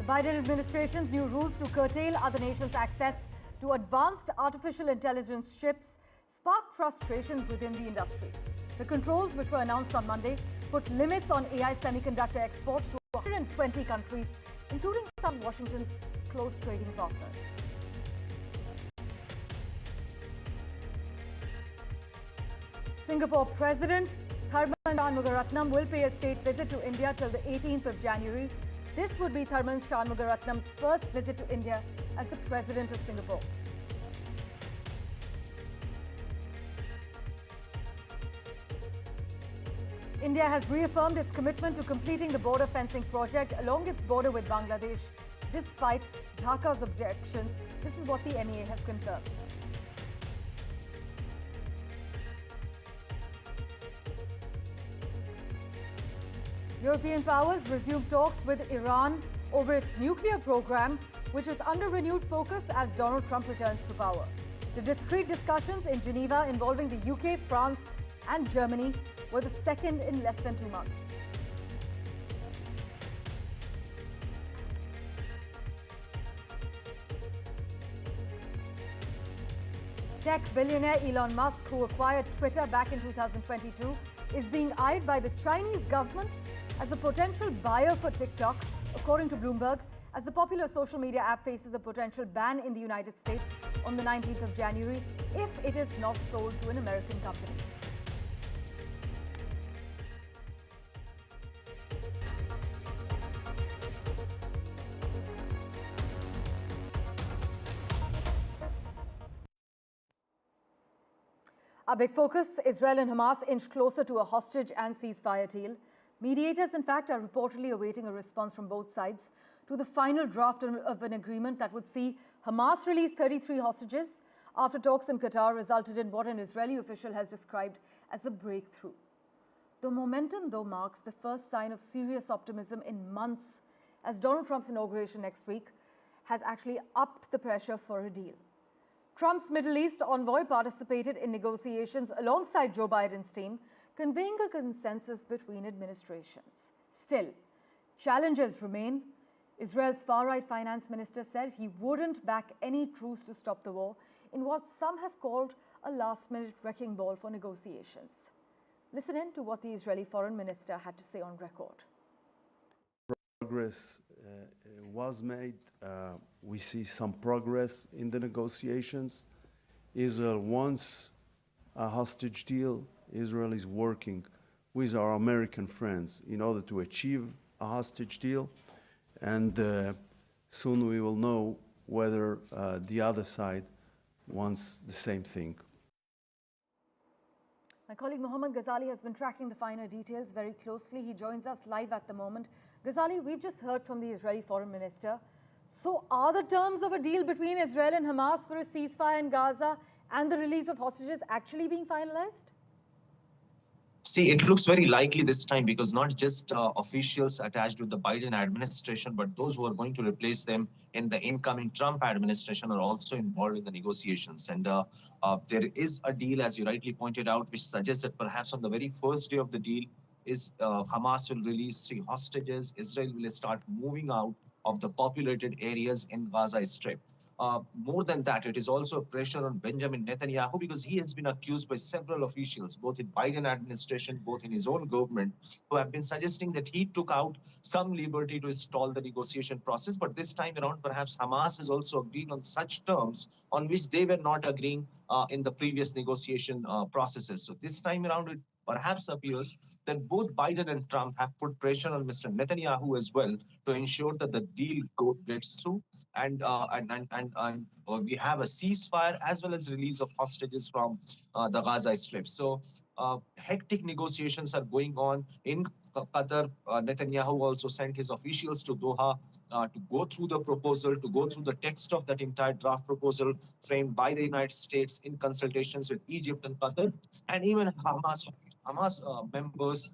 The Biden administration's new rules to curtail other nations' access to advanced artificial intelligence chips sparked frustration within the industry. The controls, which were announced on Monday, put limits on AI semiconductor exports to 120 countries, including some of Washington's close trading partners. Singapore President Tharman Shanmugaratnam will pay a state visit to India till the 18th of January. This would be Tharman Shanmugaratnam's first visit to India as the President of Singapore. India has reaffirmed its commitment to completing the border fencing project along its border with Bangladesh, despite Dhaka's objections. This is what the MEA has confirmed. European powers resumed talks with Iran over its nuclear program, which is under renewed focus as Donald Trump returns to power. The discreet discussions in Geneva involving the UK, France, and Germany were the second in less than 2 months. Tech billionaire Elon Musk, who acquired Twitter back in 2022, is being eyed by the Chinese government as a potential buyer for TikTok, according to Bloomberg, as the popular social media app faces a potential ban in the United States on the 19th of January if it is not sold to an American company. Our big focus, Israel and Hamas inch closer to a hostage and ceasefire deal. Mediators, in fact, are reportedly awaiting a response from both sides to the final draft of an agreement that would see Hamas release 33 hostages after talks in Qatar resulted in what an Israeli official has described as a breakthrough. The momentum, though, marks the first sign of serious optimism in months, as Donald Trump's inauguration next week has actually upped the pressure for a deal. Trump's Middle East envoy participated in negotiations alongside Joe Biden's team, conveying a consensus between administrations. Still, challenges remain. Israel's far-right finance minister said he wouldn't back any truce to stop the war in what some have called a last-minute wrecking ball for negotiations. Listen in to what the Israeli foreign minister had to say on record. Progress was made. We see some progress in the negotiations. Israel wants a hostage deal. Israel is working with our American friends in order to achieve a hostage deal. And soon we will know whether the other side wants the same thing. My colleague Mohammad Ghazali has been tracking the finer details very closely. He joins us live at the moment. Ghazali, we've just heard from the Israeli foreign minister. So are the terms of a deal between Israel and Hamas for a ceasefire in Gaza and the release of hostages actually being finalized? See, it looks very likely this time because not just officials attached with the Biden administration, but those who are going to replace them in the incoming Trump administration are also involved in the negotiations. And there is a deal, as you rightly pointed out, which suggests that perhaps on the very first day of the deal, Hamas will release 3 hostages. Israel will start moving out of the populated areas in Gaza Strip. More than that, it is also a pressure on Benjamin Netanyahu because he has been accused by several officials, both in Biden administration, both in his own government, who have been suggesting that he took out some liberty to stall the negotiation process. But this time around, perhaps Hamas has also agreed on such terms on which they were not agreeing in the previous negotiation processes. So this time around, it perhaps appears that both Biden and Trump have put pressure on Mr. Netanyahu as well to ensure that the deal gets through and we have a ceasefire as well as release of hostages from the Gaza Strip. So hectic negotiations are going on in Qatar. Netanyahu also sent his officials to Doha to go through the proposal, to go through the text of that entire draft proposal framed by the United States in consultations with Egypt and Qatar, and even Hamas members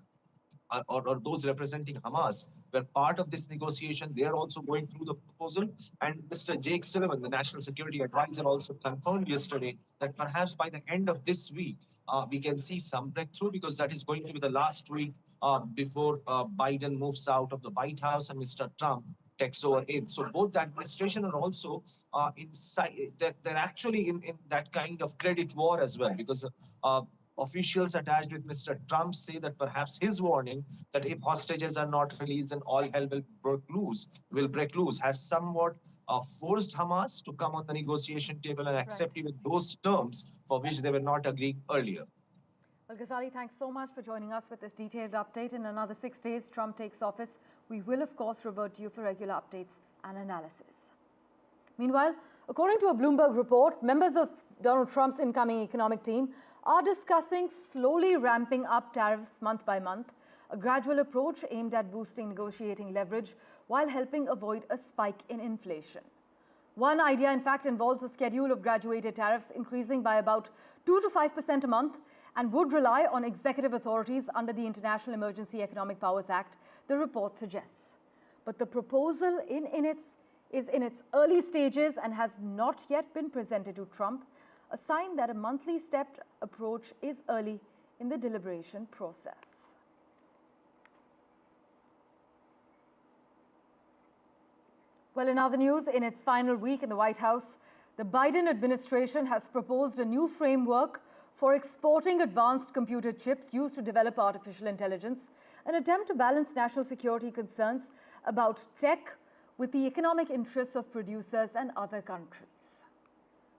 or those representing Hamas were part of this negotiation. They are also going through the proposal. And Mr. Jake Sullivan, the National Security Advisor, also confirmed yesterday that perhaps by the end of this week, we can see some breakthrough, because that is going to be the last week before Biden moves out of the White House and Mr. Trump tax over aid. So both the administration are also they're actually in that kind of credit war as well, because officials attached with Mr. Trump say that perhaps his warning that if hostages are not released, then all hell will break loose, has somewhat forced Hamas to come on the negotiation table and accept even those terms for which they were not agreeing earlier. Well, Ghazali, thanks so much for joining us with this detailed update. In another 6 days, Trump takes office. We will, of course, revert to you for regular updates and analysis. Meanwhile, according to a Bloomberg report, members of Donald Trump's incoming economic team are discussing slowly ramping up tariffs month by month, a gradual approach aimed at boosting negotiating leverage while helping avoid a spike in inflation. One idea, in fact, involves a schedule of graduated tariffs increasing by about 2 to 5% a month and would rely on executive authorities under the International Emergency Economic Powers Act, the report suggests. But the proposal is in its early stages and has not yet been presented to Trump, a sign that a monthly stepped approach is early in the deliberation process. Well, in other news, in its final week in the White House, the Biden administration has proposed a new framework for exporting advanced computer chips used to develop artificial intelligence, an attempt to balance national security concerns about tech with the economic interests of producers and other countries.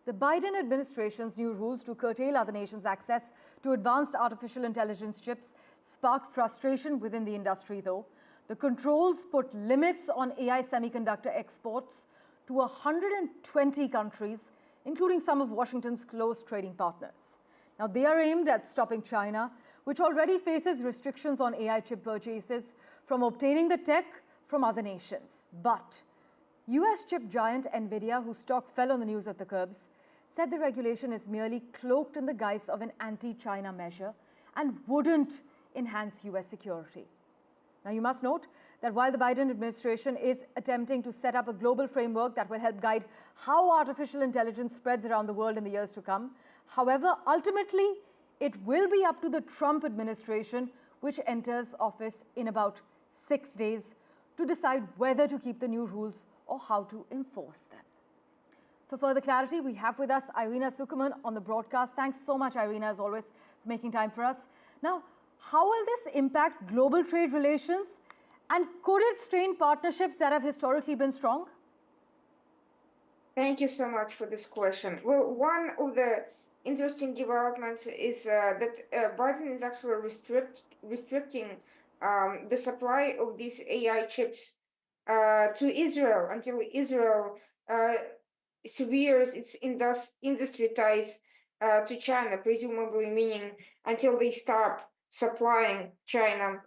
The Biden administration's new rules to curtail other nations' access to advanced artificial intelligence chips sparked frustration within the industry, though. The controls put limits on AI semiconductor exports to 120 countries, including some of Washington's close trading partners. Now, they are aimed at stopping China, which already faces restrictions on AI chip purchases, from obtaining the tech from other nations. But US chip giant NVIDIA, whose stock fell on the news of the curbs, said the regulation is merely cloaked in the guise of an anti-China measure and wouldn't enhance US security. Now, you must note that while the Biden administration is attempting to set up a global framework that will help guide how artificial intelligence spreads around the world in the years to come, however, ultimately, it will be up to the Trump administration, which enters office in about 6 days, to decide whether to keep the new rules or how to enforce them. For further clarity, we have with us Irina Sukuman on the broadcast. Thanks so much, Irina, as always, for making time for us. Now, how will this impact global trade relations, and could it strain partnerships that have historically been strong? Thank you so much for this question. Well, one of the interesting developments is that Biden is actually restricting the supply of these AI chips to Israel until Israel severes its industry ties to China, presumably meaning until they stop supplying China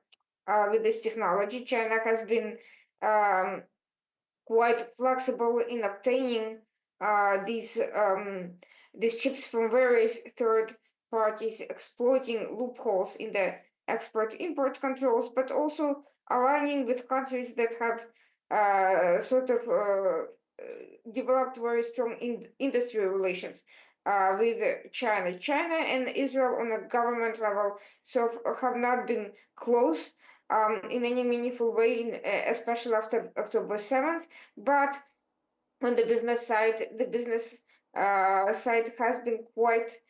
with this technology. China has been quite flexible in obtaining these chips from various third parties, exploiting loopholes in the export-import controls, but also aligning with countries that have developed very strong industry relations with China. China and Israel on a government level have not been close in any meaningful way, especially after October 7th. But on the business side, side has been quite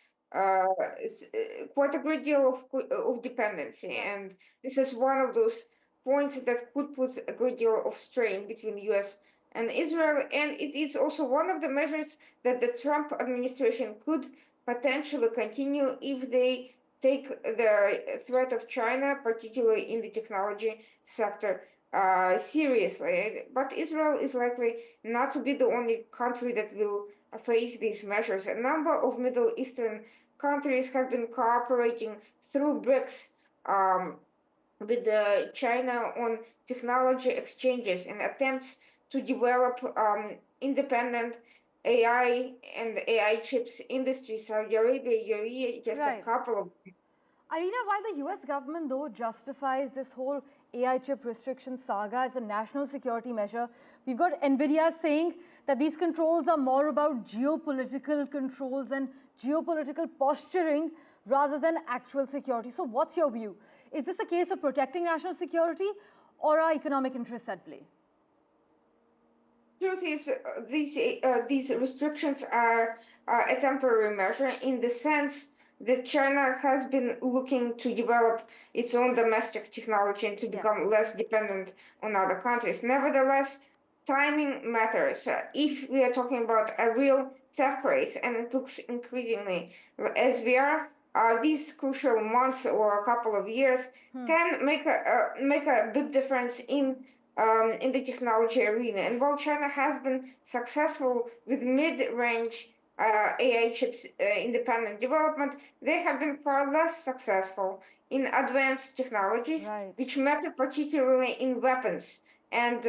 a great deal of dependency, and this is one of those points that could put a great deal of strain between the U.S. and Israel, and it is also one of the measures that the Trump administration could potentially continue if they take the threat of China, particularly in the technology sector, seriously. But Israel is likely not to be the only country that will face these measures. A number of Middle Eastern countries have been cooperating through BRICS with China on technology exchanges and attempts to develop independent AI and AI chips industry. Saudi Arabia, UAE, just a couple of them. Irina, while the US government, though, justifies this whole AI chip restriction saga as a national security measure, we've got NVIDIA saying that these controls are more about geopolitical controls and geopolitical posturing rather than actual security. So what's your view? Is this a case of protecting national security or are economic interests at play? truth is, these restrictions are a temporary measure in the sense that China has been looking to develop its own domestic technology and to become less dependent on other countries. Nevertheless, timing matters. If we are talking about a real tech race, and it looks increasingly as we are, these crucial months or a couple of years can make a big difference in the technology arena. And while China has been successful with mid-range AI chips independent development, they have been far less successful in advanced technologies, which matter particularly in weapons and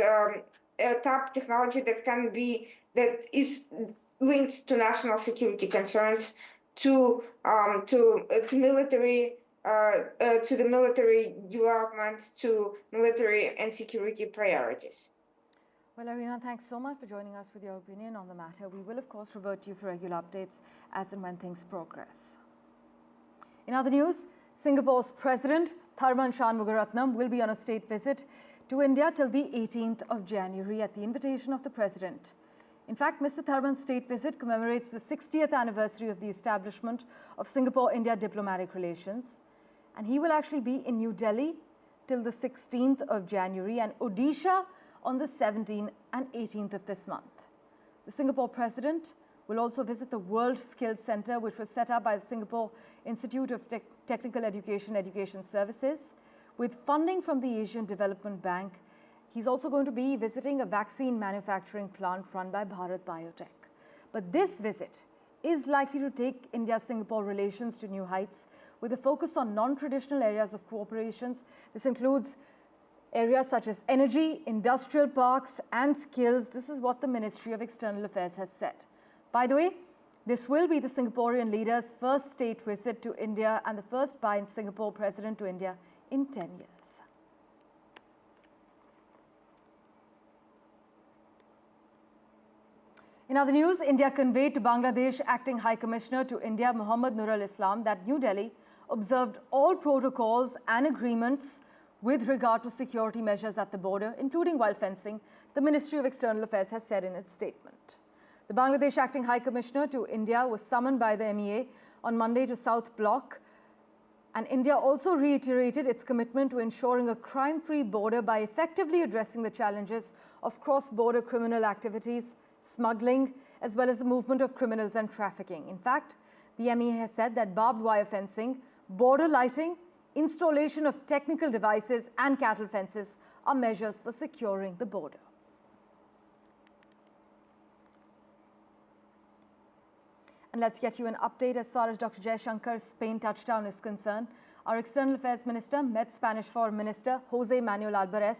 top technology that is linked to national security concerns, to military. To the military development, to military and security priorities. Well, Arina, thanks so much for joining us with your opinion on the matter. We will, of course, revert to you for regular updates as and when things progress. In other news, Singapore's President, Tharman Shanmugaratnam, will be on a state visit to India till the 18th of January at the invitation of the President. In fact, Mr. Tharman's state visit commemorates the 60th anniversary of the establishment of Singapore-India diplomatic relations. And he will actually be in New Delhi till the 16th of January and Odisha on the 17th and 18th of this month. The Singapore President will also visit the World Skills Center, which was set up by the Singapore Institute of Technical Education Services with funding from the Asian Development Bank. He's also going to be visiting a vaccine manufacturing plant run by Bharat Biotech. But this visit is likely to take India-Singapore relations to new heights, with a focus on non-traditional areas of cooperations. This includes areas such as energy, industrial parks, and skills. This is what the Ministry of External Affairs has said. By the way, this will be the Singaporean leader's first state visit to India and the first by Singapore president to India in 10 years. In other news, India conveyed to Bangladesh Acting High Commissioner to India, Muhammad Nur al-Islam, that New Delhi observed all protocols and agreements with regard to security measures at the border, including while fencing, the Ministry of External Affairs has said in its statement. The Bangladesh Acting High Commissioner to India was summoned by the MEA on Monday to South Block, and India also reiterated its commitment to ensuring a crime-free border by effectively addressing the challenges of cross-border criminal activities, smuggling, as well as the movement of criminals and trafficking. In fact, the MEA has said that barbed wire fencing, border lighting, installation of technical devices and cattle fences are measures for securing the border. And let's get you an update as far as Dr. Jaishankar's Spain touchdown is concerned. Our External Affairs Minister met Spanish Foreign Minister Jose Manuel Alvarez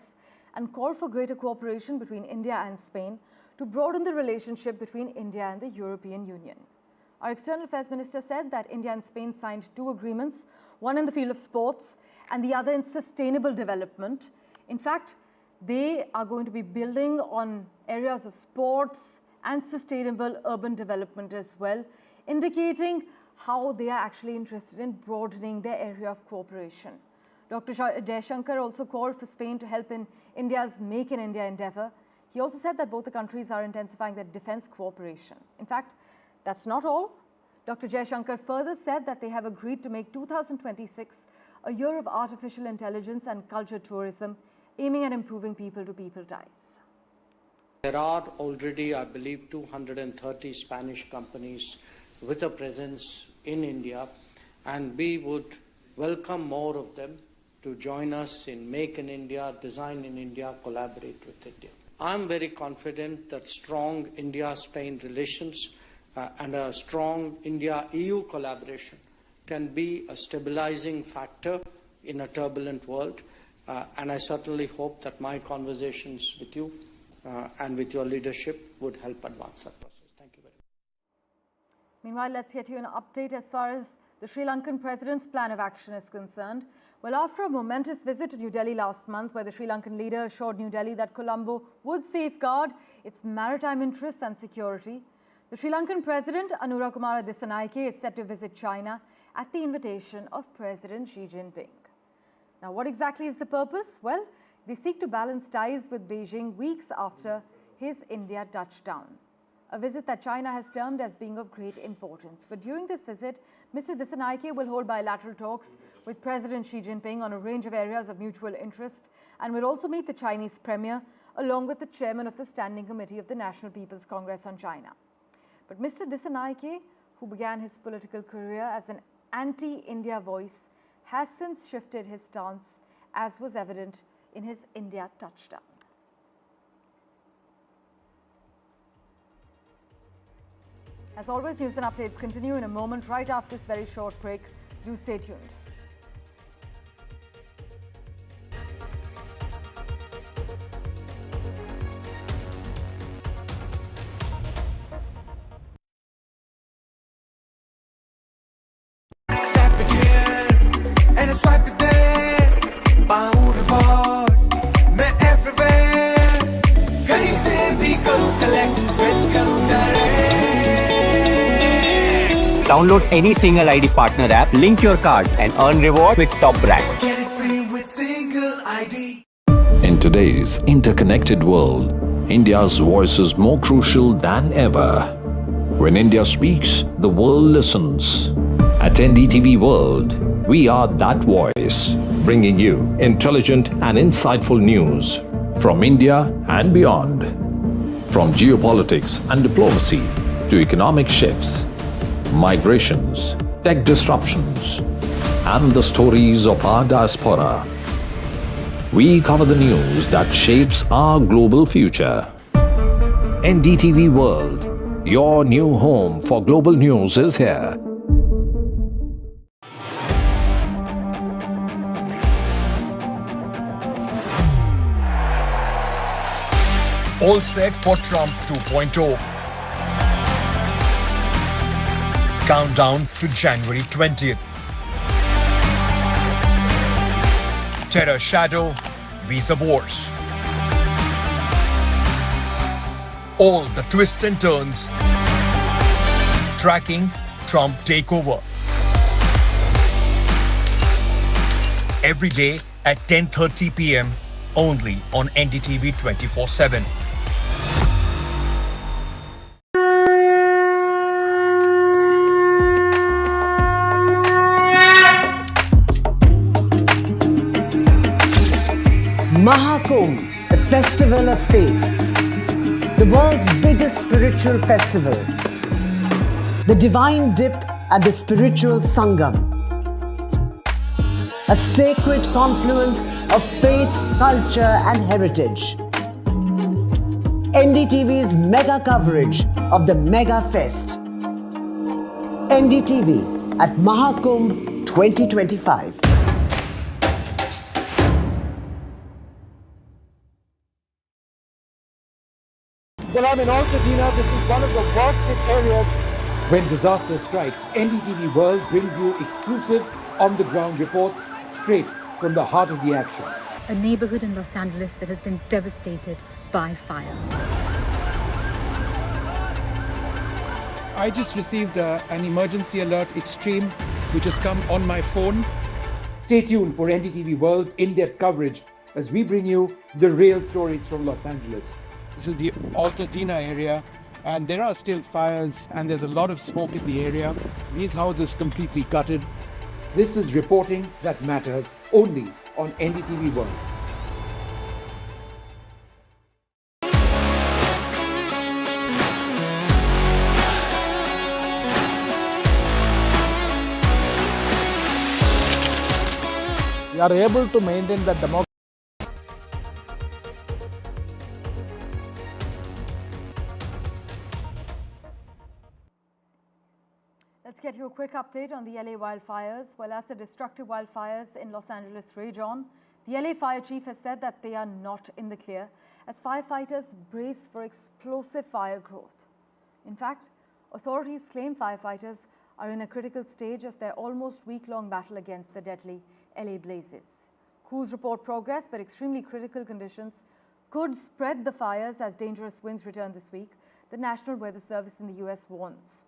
and called for greater cooperation between India and Spain to broaden the relationship between India and the European Union. Our External Affairs Minister said that India and Spain signed 2 agreements, one in the field of sports and the other in sustainable development. In fact, they are going to be building on areas of sports and sustainable urban development as well, indicating how they are actually interested in broadening their area of cooperation. Dr. Jaishankar also called for Spain to help in India's Make in India endeavor. He also said that both the countries are intensifying their defense cooperation. In fact, that's not all. Dr. Jaishankar further said that they have agreed to make 2026 a year of artificial intelligence and culture tourism, aiming at improving people-to-people ties. There are already, I believe, 230 Spanish companies with a presence in India, and we would welcome more of them to join us in Make in India, Design in India, collaborate with India. I'm very confident that strong India-Spain relations and a strong India-EU collaboration can be a stabilizing factor in a turbulent world, and I certainly hope that my conversations with you and with your leadership would help advance that process. Thank you very much. Meanwhile, let's get you an update as far as the Sri Lankan president's plan of action is concerned. Well, after a momentous visit to New Delhi last month, where the Sri Lankan leader assured New Delhi that Colombo would safeguard its maritime interests and security, the Sri Lankan President Anura Kumara Dissanayake is set to visit China at the invitation of President Xi Jinping. Now, what exactly is the purpose? Well, they seek to balance ties with Beijing weeks after his India touchdown, a visit that China has termed as being of great importance. But during this visit, Mr. Dissanayake will hold bilateral talks with President Xi Jinping on a range of areas of mutual interest and will also meet the Chinese Premier along with the chairman of the Standing Committee of the National People's Congress on China. But Mr. Dissanayake, who began his political career as an anti-India voice, has since shifted his stance, as was evident in his India touchdown. As always, news and updates continue in a moment right after this very short break. Do stay tuned. Download any single ID partner app, link your card and earn reward with top brand. Get it free with single ID. In today's interconnected world, India's voice is more crucial than ever. When India speaks, the world listens. At NDTV World, we are that voice, bringing you intelligent and insightful news from India and beyond. From geopolitics and diplomacy to economic shifts, migrations, tech disruptions, and the stories of our diaspora. We cover the news that shapes our global future. NDTV World, your new home for global news, is here. All set for Trump 2.0. Countdown to January 20th. Terror shadow, visa wars. All the twists and turns. Tracking Trump takeover. Every day at 10:30 p.m. only on NDTV 24/7. Mahakumbh, the festival of faith, the world's biggest spiritual festival, the divine dip at the spiritual Sangam, a sacred confluence of faith, culture and heritage. NDTV's mega coverage of the Mega Fest. NDTV at Mahakumbh 2025. Well, I'm in Altadena. This is one of the worst hit areas when disaster strikes. NDTV World brings you exclusive on-the-ground reports straight from the heart of the action. A neighborhood in Los Angeles that has been devastated by fire. I just received an emergency alert extreme, which has come on my phone. Stay tuned for NDTV World's in-depth coverage as we bring you the real stories from Los Angeles. This is the Altadena area, and there are still fires and there's a lot of smoke in the area. These houses completely gutted. This is reporting that matters only on NDTV World. We are able to maintain the democracy. Let's get you a quick update on the LA wildfires. Well, as the destructive wildfires in Los Angeles rage on, the LA fire chief has said that they are not in the clear as firefighters brace for explosive fire growth. In fact, authorities claim firefighters are in a critical stage of their almost week-long battle against the deadly LA blazes. Crews report progress, but extremely critical conditions could spread the fires as dangerous winds return this week, the National Weather Service in the US warns.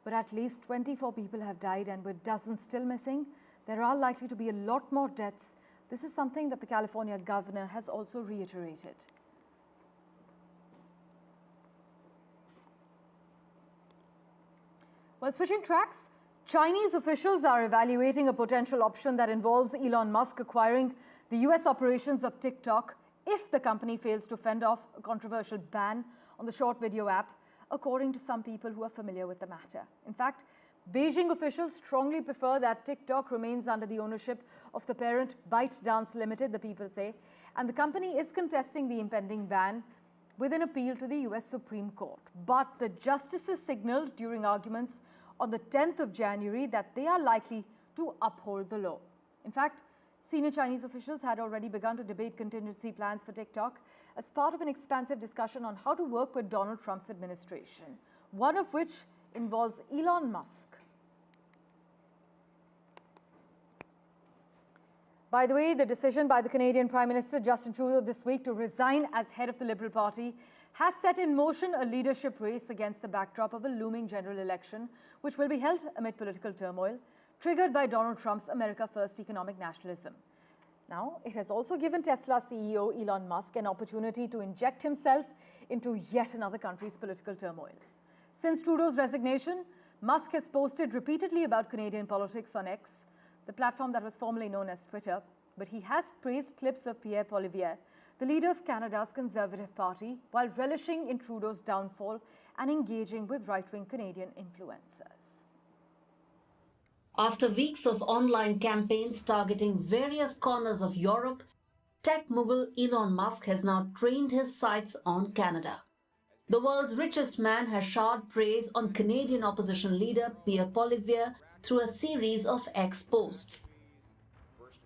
But at least 24 people have died, and with dozens still missing, there are likely to be a lot more deaths. This is something that the California governor has also reiterated. Well, switching tracks, Chinese officials are evaluating a potential option that involves Elon Musk acquiring the US operations of TikTok if the company fails to fend off a controversial ban on the short video app, according to some people who are familiar with the matter. In fact, Beijing officials strongly prefer that TikTok remains under the ownership of the parent ByteDance Limited, the people say, and the company is contesting the impending ban with an appeal to the US Supreme Court. But the justices signaled during arguments on the 10th of January that they are likely to uphold the law. In fact, senior Chinese officials had already begun to debate contingency plans for TikTok as part of an expansive discussion on how to work with Donald Trump's administration, one of which involves Elon Musk. By the way, the decision by the Canadian Prime Minister Justin Trudeau this week to resign as head of the Liberal Party has set in motion a leadership race against the backdrop of a looming general election, which will be held amid political turmoil, triggered by Donald Trump's America First economic nationalism. Now, it has also given Tesla CEO Elon Musk an opportunity to inject himself into yet another country's political turmoil. Since Trudeau's resignation, Musk has posted repeatedly about Canadian politics on X, the platform that was formerly known as Twitter, but he has praised clips of Pierre Poilievre, the leader of Canada's Conservative Party, while relishing in Trudeau's downfall and engaging with right-wing Canadian influencers. After weeks of online campaigns targeting various corners of Europe, tech mogul Elon Musk has now trained his sights on Canada. The world's richest man has showered praise on Canadian opposition leader Pierre Poilievre through a series of X posts.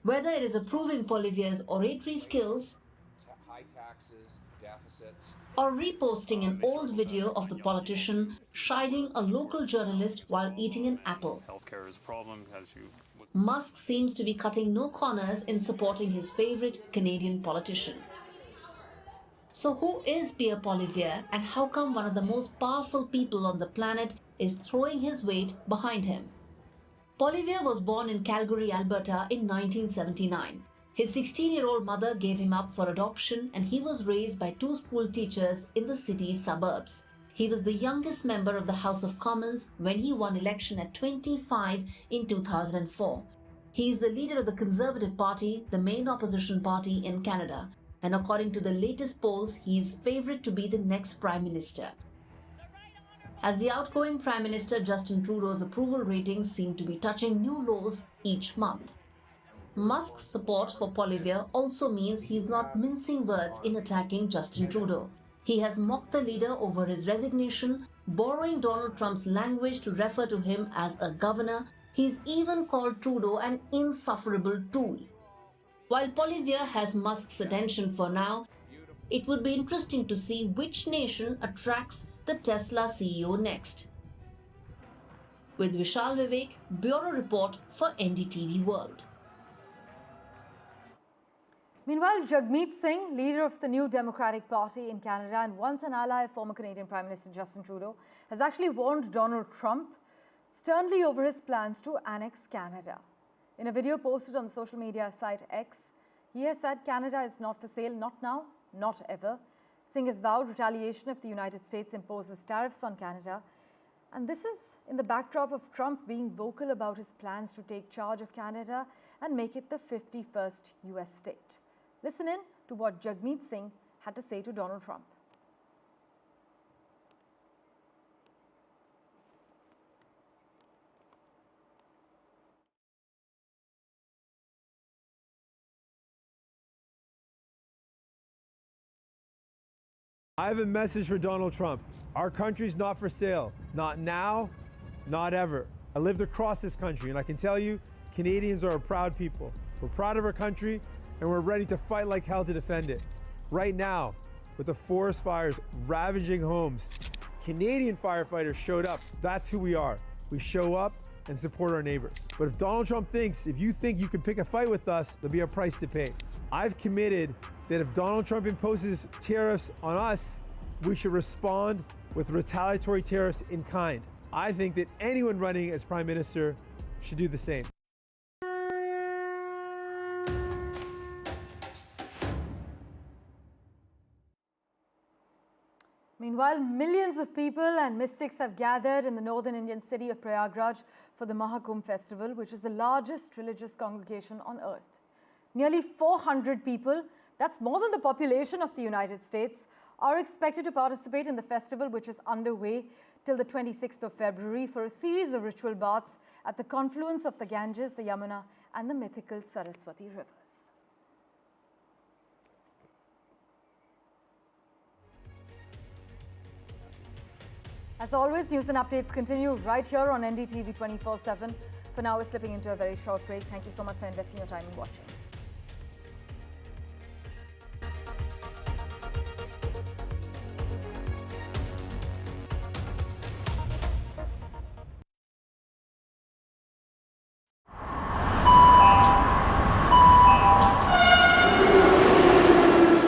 Whether it is approving Poilievre's oratory skills or reposting an old video of the politician chiding a local journalist while eating an apple, Musk seems to be cutting no corners in supporting his favorite Canadian politician. So who is Pierre Poilievre, and how come one of the most powerful people on the planet is throwing his weight behind him? Poilievre was born in Calgary, Alberta in 1979. His 16-year-old mother gave him up for adoption, and he was raised by two school teachers in the city's suburbs. He was the youngest member of the House of Commons when he won election at 25 in 2004. He is the leader of the Conservative Party, the main opposition party in Canada, and according to the latest polls, he is favourite to be the next Prime Minister. As the outgoing Prime Minister Justin Trudeau's approval ratings seem to be touching new lows each month. Musk's support for Poilievre also means he's not mincing words in attacking Justin Trudeau. He has mocked the leader over his resignation, borrowing Donald Trump's language to refer to him as a governor. He's even called Trudeau an insufferable tool. While Poilievre has Musk's attention for now, it would be interesting to see which nation attracts the Tesla CEO next. With Vishal Vivek, Bureau Report for NDTV World. Meanwhile, Jagmeet Singh, leader of the New Democratic Party in Canada and once an ally of former Canadian Prime Minister Justin Trudeau, has actually warned Donald Trump sternly over his plans to annex Canada. In a video posted on the social media site X, he has said Canada is not for sale, not now, not ever. Singh has vowed retaliation if the United States imposes tariffs on Canada. And this is in the backdrop of Trump being vocal about his plans to take charge of Canada and make it the 51st US state. Listen in to what Jagmeet Singh had to say to Donald Trump. I have a message for Donald Trump. Our country's not for sale. Not now, not ever. I lived across this country, and I can tell you, Canadians are a proud people. We're proud of our country, and we're ready to fight like hell to defend it. Right now, with the forest fires ravaging homes, Canadian firefighters showed up. That's who we are. We show up and support our neighbors. But if you think you can pick a fight with us, there'll be a price to pay. I've committed that if Donald Trump imposes tariffs on us, we should respond with retaliatory tariffs in kind. I think that anyone running as Prime Minister should do the same. Meanwhile, millions of people and mystics have gathered in the northern Indian city of Prayagraj for the Mahakumbh festival, which is the largest religious congregation on earth. Nearly 400 people, that's more than the population of the United States, are expected to participate in the festival, which is underway till the 26th of February for a series of ritual baths at the confluence of the Ganges, the Yamuna, and the mythical Saraswati rivers. As always, news and updates continue right here on NDTV 24/7. For now, we're slipping into a very short break. Thank you so much for investing your time in watching.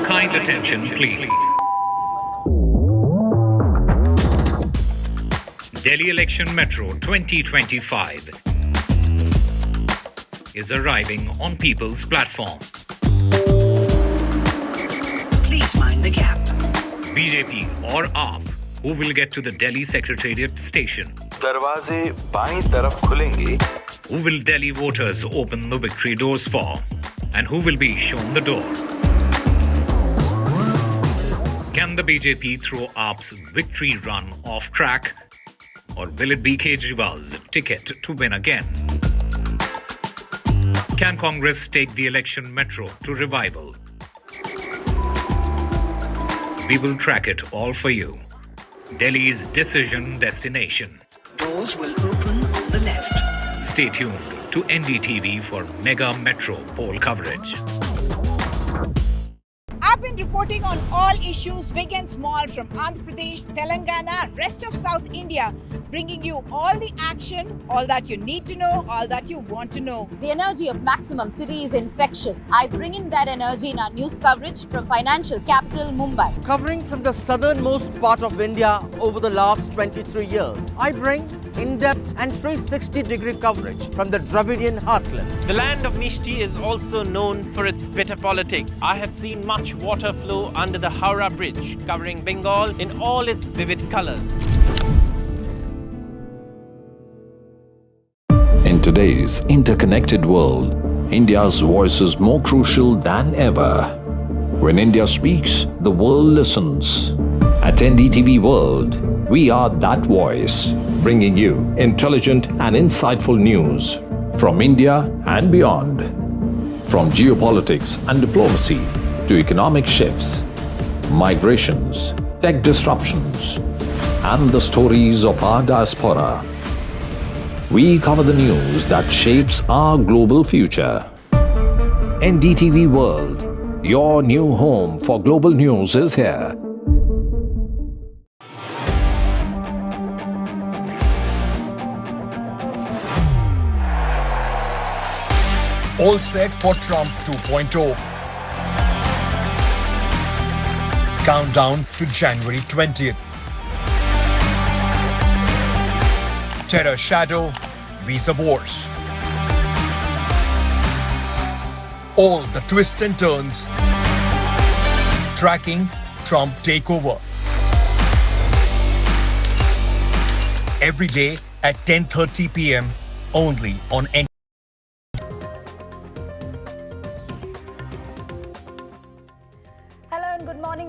Kind attention, please. Delhi Election Metro 2025 is arriving on People's Platform. Please mind the gap. BJP or AAP, who will get to the Delhi Secretariat station? दरवाजे बाईं तरफ खुलेंगे. Who will Delhi voters open the victory doors for? And who will be shown the door? Can the BJP throw AAP's victory run off track? Or will it be Kejriwal's ticket to win again? Can Congress take the election metro to revival? We will track it all for you. Delhi's decision destination. Doors will open on the left. Stay tuned to NDTV for mega metro poll coverage. I've been reporting on all issues, big and small, from Andhra Pradesh, Telangana, rest of South India, bringing you all the action, all that you need to know, all that you want to know. The energy of Maximum City is infectious. I bring in that energy in our news coverage from financial capital Mumbai. Covering from the southernmost part of India over the last 23 years, I bring in-depth and 360-degree coverage from the Dravidian heartland. The land of Mishti is also known for its bitter politics. I have seen much water flow under the Howrah Bridge, covering Bengal in all its vivid colors. In today's interconnected world, India's voice is more crucial than ever. When India speaks, the world listens. At NDTV World, we are that voice, bringing you intelligent and insightful news from India and beyond. From geopolitics and diplomacy to economic shifts, migrations, tech disruptions, and the stories of our diaspora. We cover the news that shapes our global future. NDTV World, your new home for global news, is here. All set for Trump 2.0. Countdown to January 20th. Terror shadow, visa wars. All the twists and turns. Tracking Trump takeover. Every day at 10:30 p.m. only on NDTV.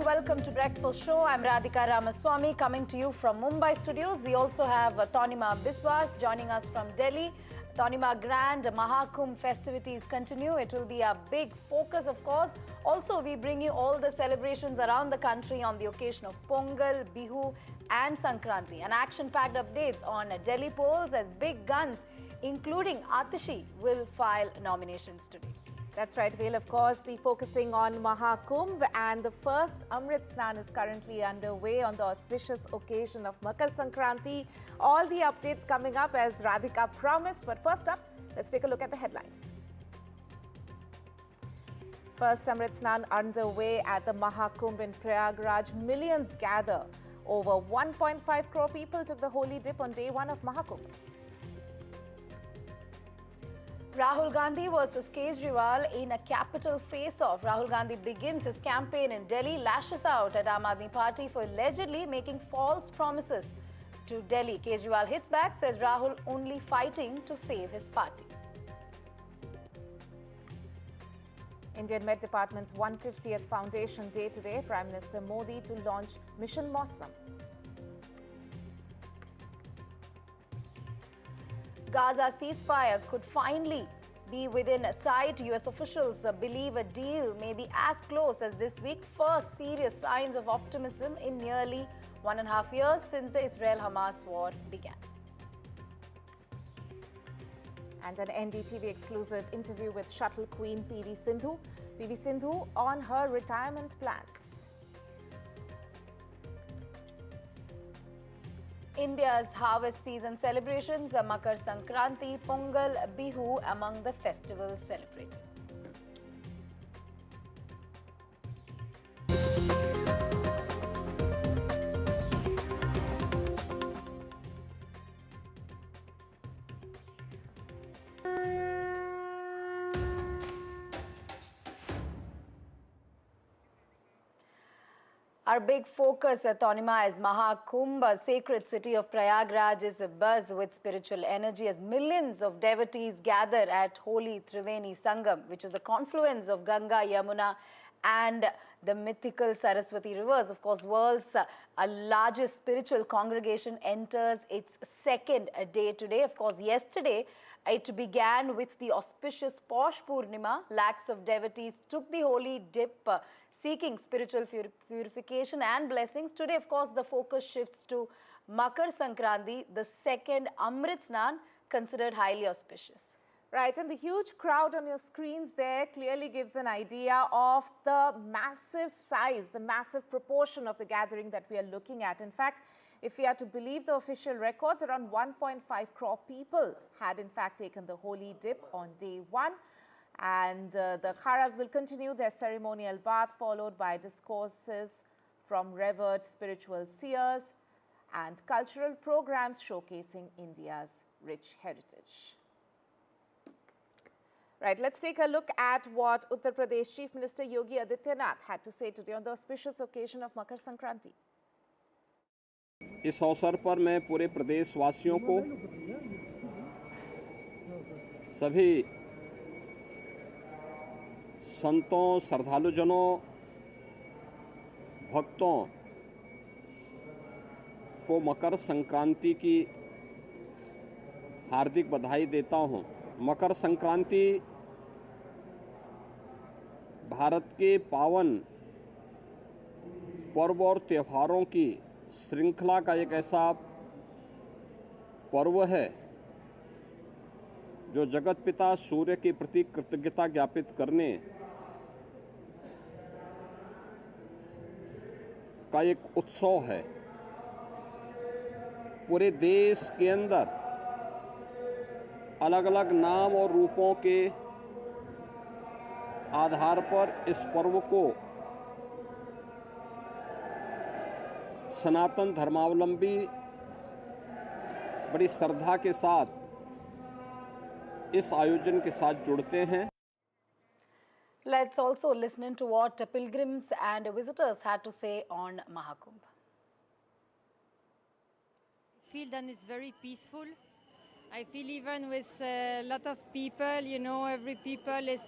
Welcome to Breakfast Show. I'm Radhika Ramaswamy coming to you from Mumbai studios. We also have Tanima Biswas joining us from Delhi. Tanima, grand Mahakumbh festivities continue. It will be a big focus, of course. Also, we bring you all the celebrations around the country on the occasion of Pongal, Bihu and Sankranti. And action-packed updates on Delhi polls as big guns, including Atishi, will file nominations today. That's right. We'll, of course, be focusing on Mahakumbh, and the first Amrit Snan is currently underway on the auspicious occasion of Makar Sankranti. All the updates coming up as Radhika promised. But first up, let's take a look at the headlines. First Amrit Snan underway at the Mahakumbh in Prayagraj. Millions gather. Over 1.5 crore people took the holy dip on day one of Mahakumbh. Rahul Gandhi versus Kejriwal in a capital face-off. Rahul Gandhi begins his campaign in Delhi, lashes out at Aam Aadmi Party for allegedly making false promises to Delhi. Kejriwal hits back, says Rahul only fighting to save his party. Indian Met Department's 150th Foundation Day today. Prime Minister Modi to launch Mission Mosam. Gaza ceasefire could finally be within sight. US officials believe a deal may be as close as this week. First serious signs of optimism in nearly 1.5 years since the Israel-Hamas war began. And an NDTV exclusive interview with shuttle queen PV Sindhu. PV Sindhu on her retirement plans. India's harvest season celebrations, Makar Sankranti, Pongal, Bihu among the festivals celebrated. Our big focus at Tonima is Mahakumbh, sacred city of Prayagraj, is abuzz with spiritual energy as millions of devotees gather at holy Triveni Sangam, which is the confluence of Ganga, Yamuna and the mythical Saraswati rivers. Of course, world's largest spiritual congregation enters its second day today. Of course, yesterday it began with the auspicious Posh Purnima. Lakhs of devotees took the holy dip, seeking spiritual purification and blessings. Today, of course, the focus shifts to Makar Sankranti, the second Amrit Snan, considered highly auspicious. Right, and the huge crowd on your screens there clearly gives an idea of the massive size, the massive proportion of the gathering that we are looking at. In fact, if we are to believe the official records, around 1.5 crore people had in fact taken the holy dip on day one. And the Kharas will continue their ceremonial bath, followed by discourses from revered spiritual seers and cultural programs showcasing India's rich heritage. Right, let's take a look at what Uttar Pradesh Chief Minister Yogi Adityanath had to say today on the auspicious occasion of Makar Sankranti. इस अवसर पर मैं पूरे प्रदेश वासियों को, सभी संतों, श्रद्धालुजनों, भक्तों को मकर संक्रांति की हार्दिक बधाई देता हूं। मकर संक्रांति भारत के पावन पर्व और त्योहारों की श्रृंखला का एक ऐसा पर्व है जो जगत पिता सूर्य के प्रति कृतज्ञता ज्ञापित करने का एक उत्सव है। पूरे देश के अंदर अलग अलग नाम और रूपों के आधार पर इस पर्व को सनातन धर्मावलंबी बड़ी श्रद्धा के साथ इस आयोजन के साथ जुड़ते हैं। Let's also listen to what pilgrims and visitors had to say on Mahakumbh. I feel that it's very peaceful. I feel even with a lot of people, you know, every people is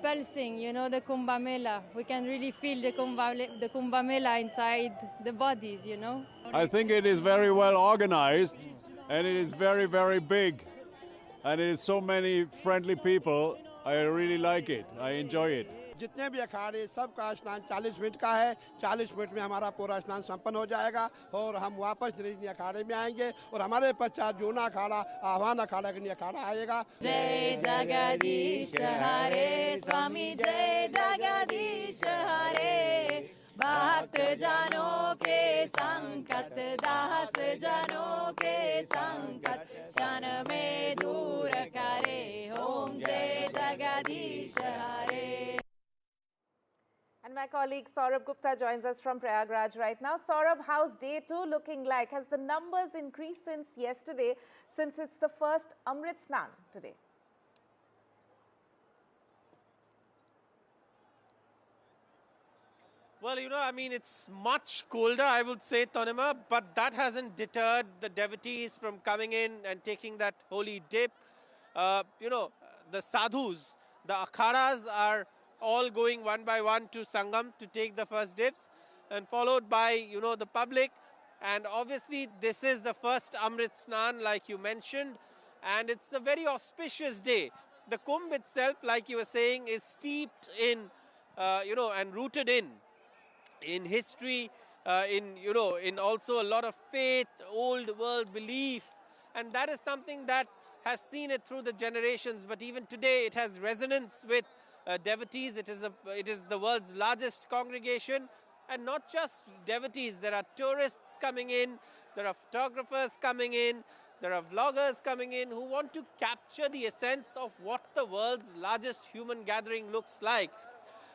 pulsing, you know, the Kumbh Mela. We can really feel the Kumbh Mela inside the bodies, you know. I think it is very well organized and it is very, very big. And it is so many friendly people. I really like it. I enjoy it. जितने भी अखाड़े सबका स्नान 40 minute का है। 40 minute में हमारा पूरा स्नान संपन्न हो जाएगा और हम वापस निज अखाड़े में आएंगे और हमारे पश्चात जूना अखाड़ा आह्वान अखाड़ा के अखाड़ा आएगा। जय जगदीश हरे स्वामी, जय जगदीश हरे। भक्त जनों के संकट, दास जनों के संकट क्षण में दूर करे। ओम जय जगदीश हरे। And my colleague Saurabh Gupta joins us from Prayagraj right now. Saurabh, how's day 2 looking like? Has the numbers increased since yesterday, since it's the first Amrit Snan today? Well, I mean, it's much colder, I would say, Tanima, but that hasn't deterred the devotees from coming in and taking that holy dip. The sadhus, the akharas are all going one by one to Sangam to take the first dips, and followed by, the public. And obviously, this is the first Amrit Snan, like you mentioned, and it's a very auspicious day. The Kumbh itself, like you were saying, is steeped in, and rooted in history, in also a lot of faith, old world belief, and that is something that has seen it through the generations. But even today, it has resonance with devotees. It is the world's largest congregation, and not just devotees. There are tourists coming in, there are photographers coming in, there are vloggers coming in who want to capture the essence of what the world's largest human gathering looks like.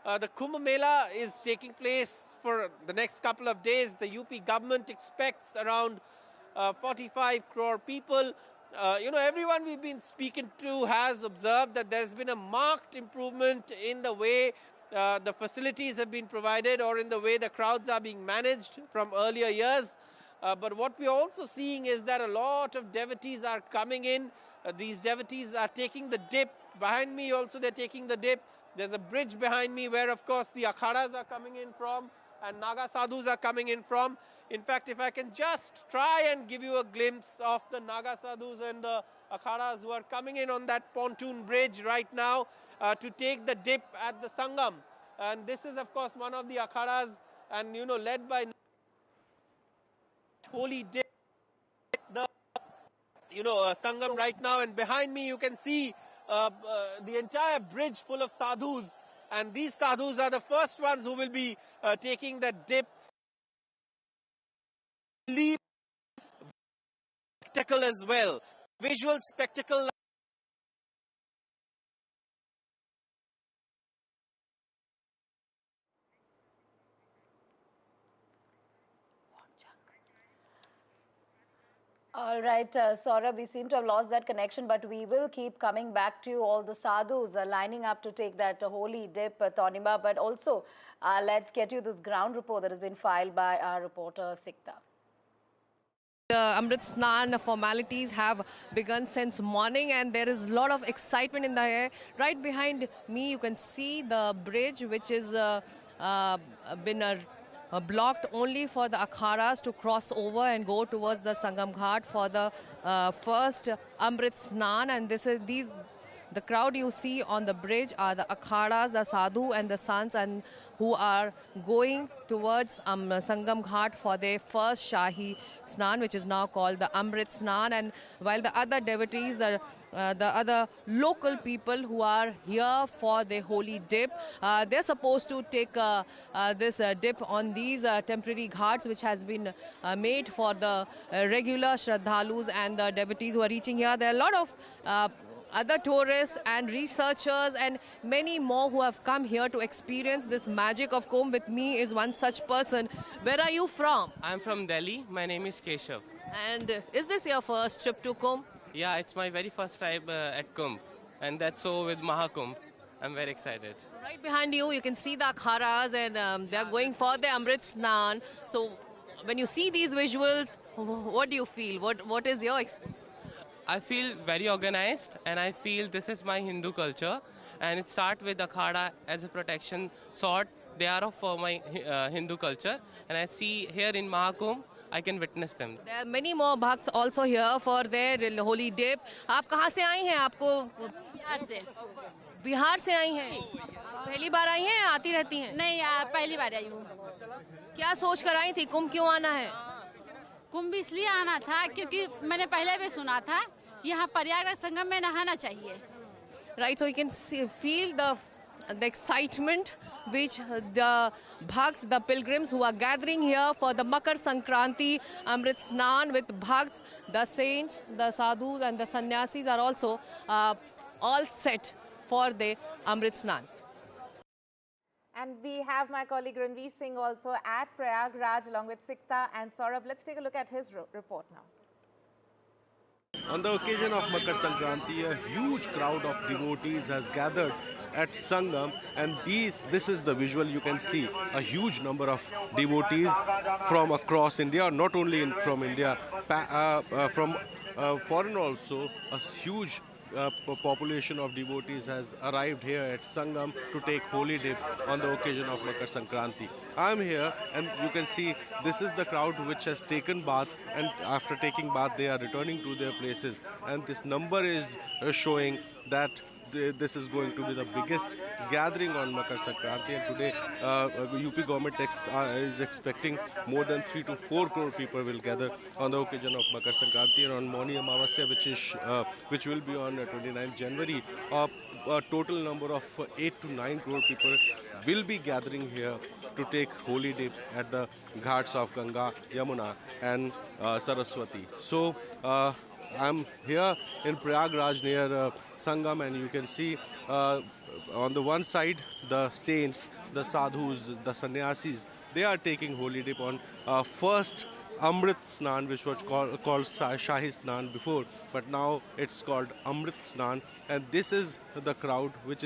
The Kumbh Mela is taking place for the next couple of days. The UP government expects around 45 crore people. Everyone we've been speaking to has observed that there's been a marked improvement in the way the facilities have been provided or in the way the crowds are being managed from earlier years. But what we're also seeing is that a lot of devotees are coming in. These devotees are taking the dip. Behind me also they're taking the dip. There's a bridge behind me where, of course, the akharas are coming in from and Naga sadhus are coming in from. In fact, if I can just try and give you a glimpse of the Naga sadhus and the akharas who are coming in on that pontoon bridge right now to take the dip at the Sangam. And this is, of course, one of the akharas and, led by holy dip, the, Sangam right now. And behind me, you can see the entire bridge full of sadhus, and these sadhus are the first ones who will be taking that dip. Spectacle as well, visual spectacle. All right, Saurabh, we seem to have lost that connection, but we will keep coming back to you. All the sadhus lining up to take that holy dip, Tanima. But also, let's get you this ground report that has been filed by our reporter, Sikta. The Amrit Snan formalities have begun since morning, and there is a lot of excitement in the air. Right behind me, you can see the bridge, which is been blocked only for the akharas to cross over and go towards the Sangam Ghat for the first Amrit Snan. And the crowd you see on the bridge are the akharas, the sadhu and the sants, and who are going towards Sangam Ghat for their first Shahi Snan, which is now called the Amrit Snan. And while the other devotees, the other local people who are here for the holy dip, they're supposed to take this dip on these temporary ghats, which has been made for the regular Shraddhalus and the devotees who are reaching here. There are a lot of other tourists and researchers and many more who have come here to experience this magic of Kumbh. With me is one such person. Where are you from? I'm from Delhi. My name is Keshav. And is this your first trip to Kumbh? Yeah, it's my very first time at Kumbh, and that's so with Mahakumbh. I'm very excited. So right behind you, you can see the akharas, and they're going for the Amrit Snan. So when you see these visuals, what do you feel? What is your experience? I feel very organized, and I feel this is my Hindu culture, and it starts with akhada as a protection sword. They are for my Hindu culture, and I see here in Mahakumbh, I can witness them. There are many more bhakts also here for their holy dip. आप कहाँ से आई हैं? आपको बिहार से। बिहार से आई हैं? पहली बार आई हैं या आती रहती हैं? नहीं, पहली बार आई हूँ। क्या सोच कर आई थी? कुंभ क्यों आना है? कुंभ इसलिए आना था क्योंकि मैंने पहले भी सुना था यहाँ प्रयागराज संगम में नहाना चाहिए। Right, so you can feel the excitement which the bhakts, the pilgrims who are gathering here for the Makar Sankranti Amrit Snan with bhakts, the saints, the sadhus and the sannyasis are also all set for the Amrit Snan. And we have my colleague Ranveer Singh also at Prayagraj along with Sikta and Saurabh. Let's take a look at his report now. On the occasion of Makar Sankranti, a huge crowd of devotees has gathered at Sangam, and this is the visual you can see. A huge number of devotees from across India, not only from India, from foreign also. A huge population of devotees has arrived here at Sangam to take holy dip on the occasion of Makar Sankranti. I am here and you can see this is the crowd which has taken bath, and after taking bath they are returning to their places, and this number is showing that this is going to be the biggest gathering on Makar Sankranti, and today UP government is expecting more than 3 to 4 crore people will gather on the occasion of Makar Sankranti, and on Mauni Amavasya, which will be on 29th January, a total number of 8 to 9 crore people will be gathering here to take holy dip at the ghats of Ganga, Yamuna and Saraswati. So I'm here in Prayagraj near Sangam, and you can see on the one side the saints, the sadhus, the sannyasis, they are taking holy dip on first Amrit Snan, which was called Shahi Snan before, but now it's called Amrit Snan, and this is the crowd which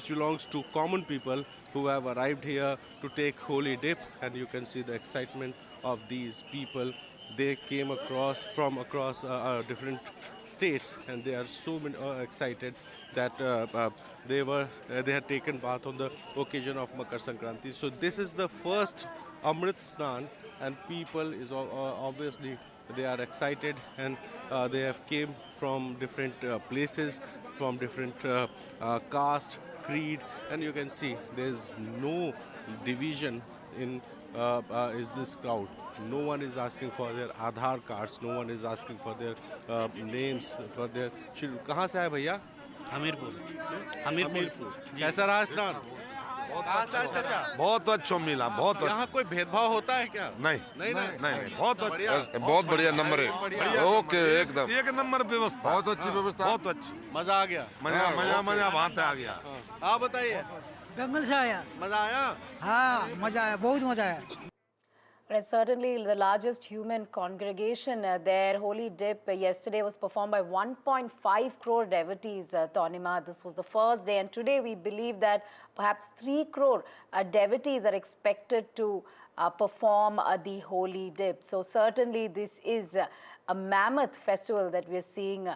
belongs to common people who have arrived here to take holy dip, and you can see the excitement of these people. They came from across different states, and they are so excited that they had taken bath on the occasion of Makar Sankranti. So this is the first Amrit Snan, and people is obviously they are excited, and they have came from different places, from different caste, creed, and you can see there's no division in is this crowd. No one is asking for their Aadhaar cards. No one is asking for their names, for their. कहाँ से आए भैया? हमीरपुर. कैसा रहा स्नान? कहाँ से आए चाचा? बहुत अच्छा मिला, बहुत अच्छा. यहाँ कोई भेदभाव होता है क्या? नहीं, बहुत अच्छा, बहुत बढ़िया नंबर है. ओके, एकदम. एक नंबर व्यवस्था. बहुत अच्छी व्यवस्था. बहुत अच्छी. मजा आ गया. मजा बात आ गया. आप बताइए. बंगाल से आया. मजा आया? हाँ, मजा आया, बहुत मजा आया. It's certainly the largest human congregation there. Holy dip yesterday was performed by 1.5 crore devotees, Tonima. This was the first day, and today we believe that perhaps 3 crore devotees are expected to perform the holy dip. So certainly this is a mammoth festival that we're seeing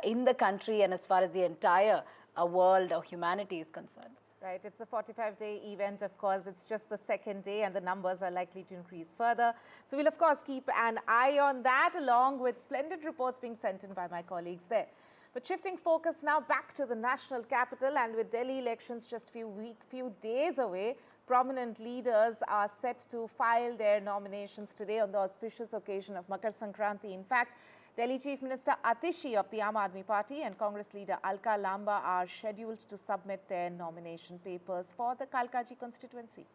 in the country and as far as the entire world of humanity is concerned. Right, it's a 45-day event, of course. It's just the second day and the numbers are likely to increase further. So we'll, of course, keep an eye on that along with splendid reports being sent in by my colleagues there. But shifting focus now back to the national capital, and with Delhi elections just few days away, prominent leaders are set to file their nominations today on the auspicious occasion of Makar Sankranti. In fact, Delhi Chief Minister Atishi of the Aam Aadmi Party and Congress leader Alka Lamba are scheduled to submit their nomination papers for the Kalkaji constituency.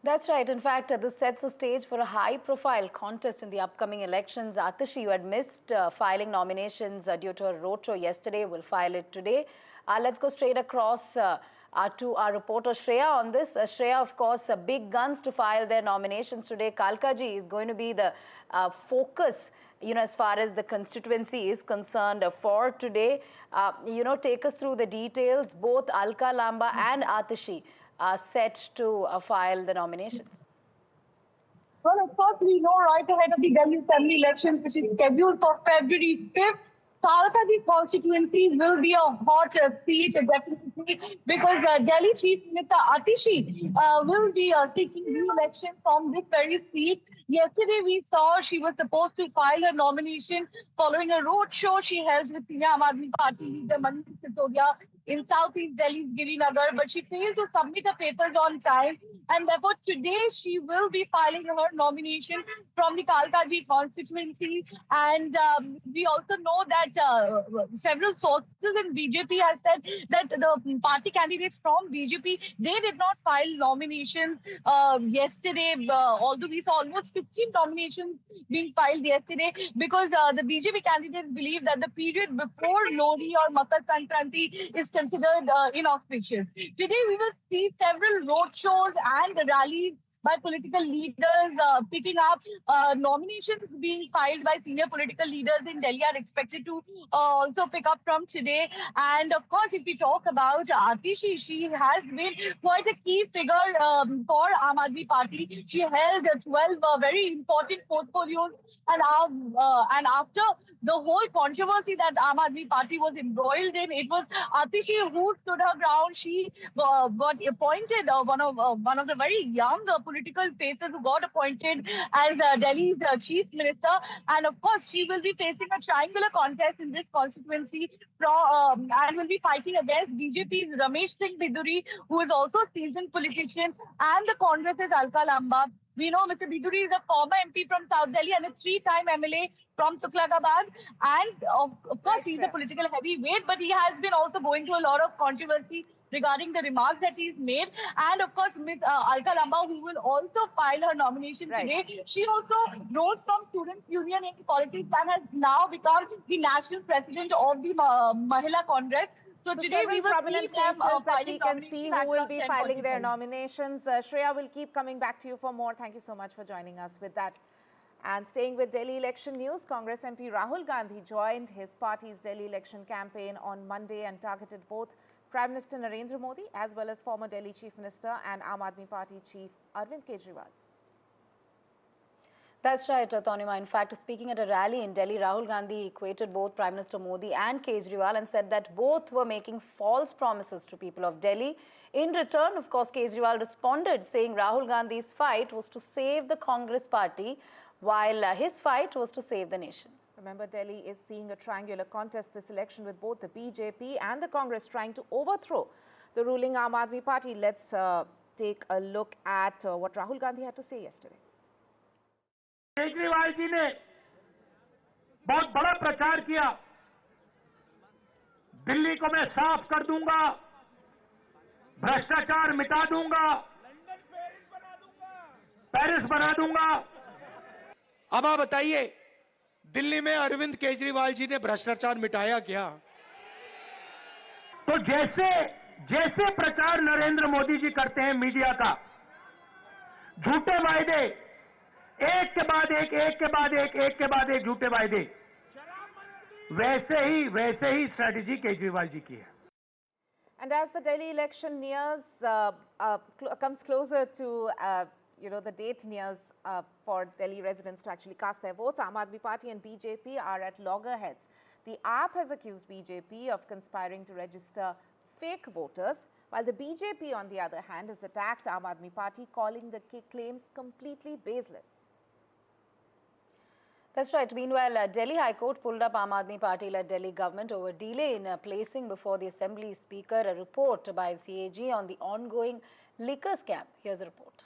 That's right. In fact, this sets the stage for a high-profile contest in the upcoming elections. Atishi, you had missed filing nominations due to a roadshow yesterday, will file it today. Let's go straight across to our reporter Shreya on this. Shreya, of course, big guns to file their nominations today. Kalkaji is going to be the focus, as far as the constituency is concerned for today. Take us through the details. Both Alka Lamba and Atishi are set to file the nominations. Well, of course, we know right ahead of the Delhi Assembly elections, which is scheduled for February 5th, Kalkaji constituency will be a hot seat, definitely, because Delhi Chief Minister Atishi will be seeking re-election from this very seat. Yesterday, we saw she was supposed to file her nomination following a roadshow she held with the Aam Aadmi Party leader Manish Sisodia in Southeast Delhi's Girinagar, but she failed to submit her papers on time, and therefore today she will be filing her nomination from the Kalkaji constituency. And we also know that several sources in BJP have said that the party candidates from BJP, they did not file nominations yesterday, although we saw almost 15 nominations being filed yesterday, because the BJP candidates believe that the period before Lohri or Makar Sankranti is considered inauspicious. Today, we will see several roadshows and rallies by political leaders picking up. Nominations being filed by senior political leaders in Delhi are expected to also pick up from today. And of course, if we talk about Atishi, she has been quite a key figure for Aam Aadmi Party. She held 12 very important portfolios. And after the whole controversy that Aam Aadmi Party was embroiled in, it was Atishi who stood her ground. She got appointed one of the very young political faces who got appointed as Delhi's chief minister. And of course, she will be facing a triangular contest in this constituency and will be fighting against BJP's Ramesh Singh Biduri, who is also a seasoned politician, and the Congress's Alka Lamba. We know Mr. Biduri is a former MP from South Delhi and a 3-time MLA from Tuklakabad. And of course, he's a political heavyweight, but he has been also going through a lot of controversy regarding the remarks that he's made. And of course, Ms. Alka Lamba, who will also file her nomination today. She also rose from Students' Union in politics and has now become the national president of the Mahila Congress. So today we will prominent see them faces that we can nominations see at who will be 10:45. filing their nominations. Shreya will keep coming back to you for more. Thank you so much for joining us with that. And staying with Delhi election news, Congress MP Rahul Gandhi joined his party's Delhi election campaign on Monday and targeted both Prime Minister Narendra Modi as well as former Delhi Chief Minister and Aam Aadmi Party Chief Arvind Kejriwal. That's right, Tanima. In fact, speaking at a rally in Delhi, Rahul Gandhi equated both Prime Minister Modi and Kejriwal and said that both were making false promises to people of Delhi. In return, of course, Kejriwal responded saying Rahul Gandhi's fight was to save the Congress party, while his fight was to save the nation. Remember, Delhi is seeing a triangular contest this election with both the BJP and the Congress trying to overthrow the ruling Aam Aadmi Party. Let's take a look at what Rahul Gandhi had to say yesterday. Kejriwal ji ने बहुत बड़ा प्रचार किया, दिल्ली को मैं साफ कर दूंगा, भ्रष्टाचार मिटा दूंगा, पेरिस बना दूंगा। अब आप बताइए, दिल्ली में अरविंद केजरीवाल जी ने भ्रष्टाचार मिटाया क्या? तो जैसे प्रचार नरेंद्र मोदी जी करते हैं मीडिया का, झूठे वायदे, एक के बाद एक झूठे वायदे, वैसे ही स्ट्रेटेजी केजरीवाल जी की है। And as the Delhi election nears, comes closer to, the date nears for Delhi residents to actually cast their votes, Aam Aadmi Party and BJP are at loggerheads. The AAP has accused BJP of conspiring to register fake voters, while the BJP, on the other hand, has attacked Aam Aadmi Party, calling the claims completely baseless. That's right. Meanwhile, Delhi High Court pulled up Aam Aadmi Party-led Delhi government over delay in placing before the Assembly Speaker a report by CAG on the ongoing liquor scam. Here's a report.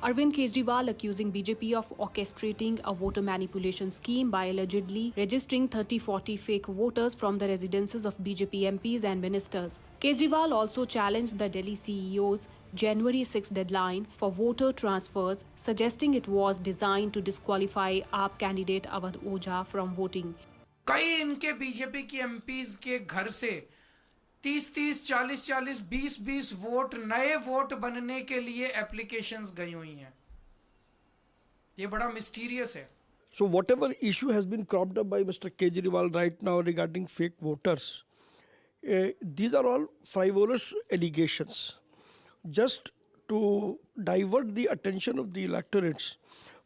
Arvind Kejriwal accusing BJP of orchestrating a voter manipulation scheme by allegedly registering 30-40 fake voters from the residences of BJP MPs and ministers. Kejriwal also challenged the Delhi CEO's January 6 deadline for voter transfers, suggesting it was designed to disqualify AAP candidate Awadh Ojha from voting. कई इनके BJP के MPs के घर से 30-30, 40-40, 20-20 vote, नए vote बनने के लिए एप्लीकेशंस गई हुई हैं। ये बड़ा मिस्टीरियस है। So whatever issue has been cropped up by Mr. Kejriwal right now regarding fake voters, these are all frivolous allegations, just to divert the attention of the electorates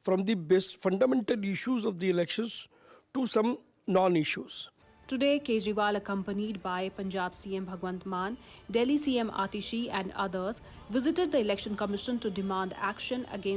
from the best fundamental issues of the elections to some non-issues. Today, Kejriwal, accompanied by Punjab CM Bhagwant Mann, Delhi CM Atishi and others, visited the Election Commission to demand action against